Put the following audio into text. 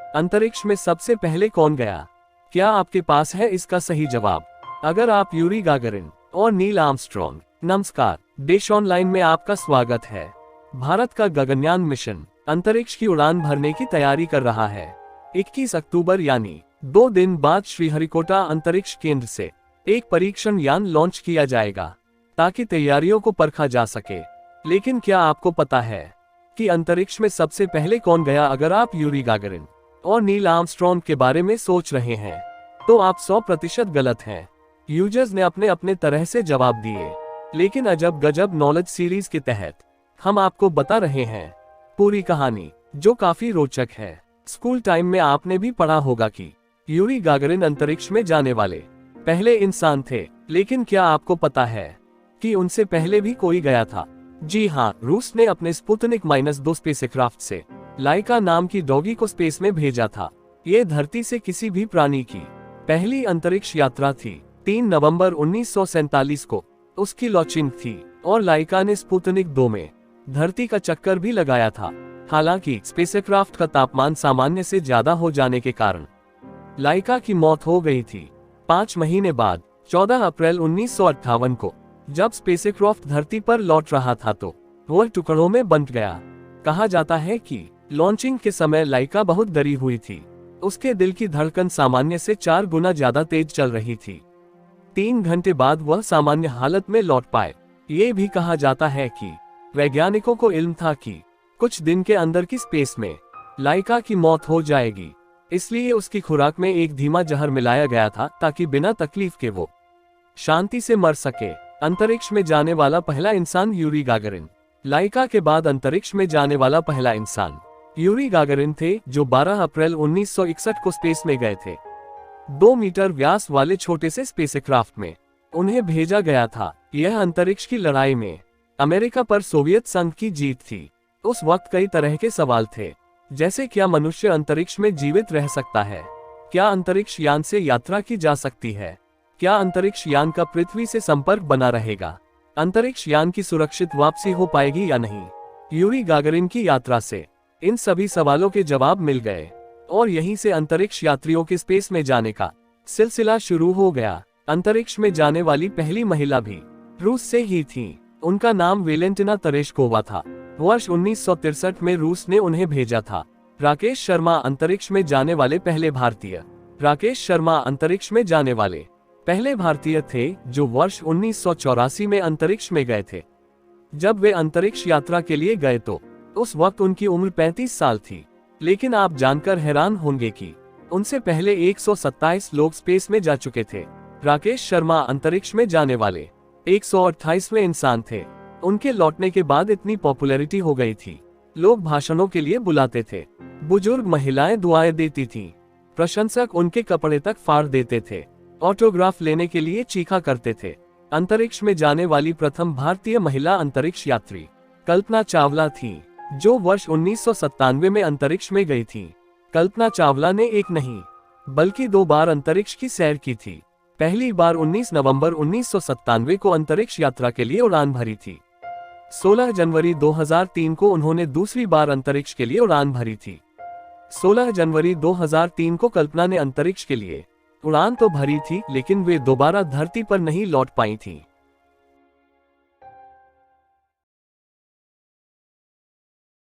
अंतरिक्ष में सबसे पहले कौन गया? क्या आपके पास है इसका सही जवाब? अगर आप यूरी गागरिन और नील आर्मस्ट्रॉन्ग। नमस्कार, देश ऑनलाइन में आपका स्वागत है। भारत का गगनयान मिशन अंतरिक्ष की उड़ान भरने की तैयारी कर रहा है। 21 अक्टूबर यानी 2 दिन बाद श्रीहरिकोटा अंतरिक्ष केंद्र से एक परीक्षण यान लॉन्च किया जाएगा ताकि तैयारियों को परखा जा सके। लेकिन क्या आपको पता है कि अंतरिक्ष में सबसे पहले कौन गया? अगर आप यूरी गागरिन और नील आर्मस्ट्रॉन्ग के बारे में सोच रहे हैं तो आप 100% गलत हैं। यूजर्स ने अपने अपने तरह से जवाब दिए, लेकिन अजब गजब नॉलेज सीरीज के तहत हम आपको बता रहे हैं पूरी कहानी, जो काफी रोचक है। स्कूल टाइम में आपने भी पढ़ा होगा कि यूरी गागरिन अंतरिक्ष में जाने वाले पहले इंसान थे, लेकिन क्या आपको पता है कि उनसे पहले भी कोई गया था? जी हाँ, रूस ने अपने स्पुतनिक -2 स्पेसक्राफ्ट से लाइका नाम की डॉगी को स्पेस में भेजा था। ये धरती से किसी भी प्राणी की पहली अंतरिक्ष यात्रा थी। 3 नवंबर 1947 को उसकी लॉन्चिंग थी और लाइका ने स्पुतनिक 2 में धरती का चक्कर भी लगाया था। हालांकि स्पेसक्राफ्ट का तापमान सामान्य से ज्यादा हो जाने के कारण लाइका की मौत हो गई थी। 5 महीने बाद 14 अप्रैल 1958 को जब स्पेसक्राफ्ट धरती पर लौट रहा था तो वह टुकड़ों में बंट गया। कहा जाता है कि लॉन्चिंग के समय लाइका बहुत डरी हुई थी। उसके दिल की धड़कन सामान्य से 4 गुना ज्यादा तेज चल रही थी। 3 घंटे बाद वह सामान्य हालत में लौट पाए। ये भी कहा जाता है कि वैज्ञानिकों को इल्म था कि कुछ दिन के अंदर की स्पेस में लाइका की मौत हो जाएगी, इसलिए उसकी खुराक में एक धीमा जहर मिलाया गया था ताकि बिना तकलीफ के वो शांति से मर सके। अंतरिक्ष में जाने वाला पहला इंसान यूरी गागरिन। लाइका के बाद अंतरिक्ष में जाने वाला पहला इंसान यूरी गागरिन थे, जो 12 अप्रैल 1961 को स्पेस में गए थे। 2 मीटर व्यास वाले छोटे से स्पेसक्राफ्ट में उन्हें भेजा गया था। यह अंतरिक्ष की लड़ाई में अमेरिका पर सोवियत संघ की जीत थी। उस वक्त कई तरह के सवाल थे, जैसे क्या मनुष्य अंतरिक्ष में जीवित रह सकता है? क्या अंतरिक्ष यान से यात्रा की जा सकती है? क्या अंतरिक्ष यान का पृथ्वी से संपर्क बना रहेगा? अंतरिक्ष यान की सुरक्षित वापसी हो पाएगी या नहीं? यूरी गागरिन की यात्रा से इन सभी सवालों के जवाब मिल गए और यहीं से अंतरिक्ष यात्रियों के स्पेस में जाने का सिलसिला शुरू हो गया। अंतरिक्ष में जाने वाली पहली महिला भी रूस से ही थी। उनका नाम वेलेंटिना तेरेश्कोवा था। वर्ष 1963 में रूस ने उन्हें भेजा था। राकेश शर्मा अंतरिक्ष में जाने वाले पहले भारतीय। राकेश शर्मा अंतरिक्ष में जाने वाले पहले भारतीय थे जो वर्ष 1984 में अंतरिक्ष में गए थे। जब वे अंतरिक्ष यात्रा के लिए गए तो उस वक्त उनकी उम्र 35 साल थी। लेकिन आप जानकर हैरान होंगे कि उनसे पहले 127 लोग स्पेस में जा चुके थे। राकेश शर्मा अंतरिक्ष में जाने वाले 128वें इंसान थे। उनके लौटने के बाद इतनी पॉपुलैरिटी हो गई थी, लोग भाषणों के लिए बुलाते थे, बुजुर्ग महिलाएं दुआएं देती थीं, प्रशंसक उनके कपड़े तक फाड़ देते थे, ऑटोग्राफ लेने के लिए चीखा करते थे। अंतरिक्ष में जाने वाली प्रथम भारतीय महिला अंतरिक्ष यात्री कल्पना चावला थी, जो वर्ष 1997 में अंतरिक्ष में गई थी। कल्पना चावला ने एक नहीं बल्कि 2 बार अंतरिक्ष की सैर की थी। पहली बार 19 नवंबर 1997 को अंतरिक्ष यात्रा के लिए उड़ान भरी थी। 16 जनवरी 2003 को उन्होंने दूसरी बार अंतरिक्ष के लिए उड़ान भरी थी। 16 जनवरी 2003 को कल्पना ने अंतरिक्ष के लिए उड़ान तो भरी थी, लेकिन वे दोबारा धरती पर नहीं लौट पाई थी।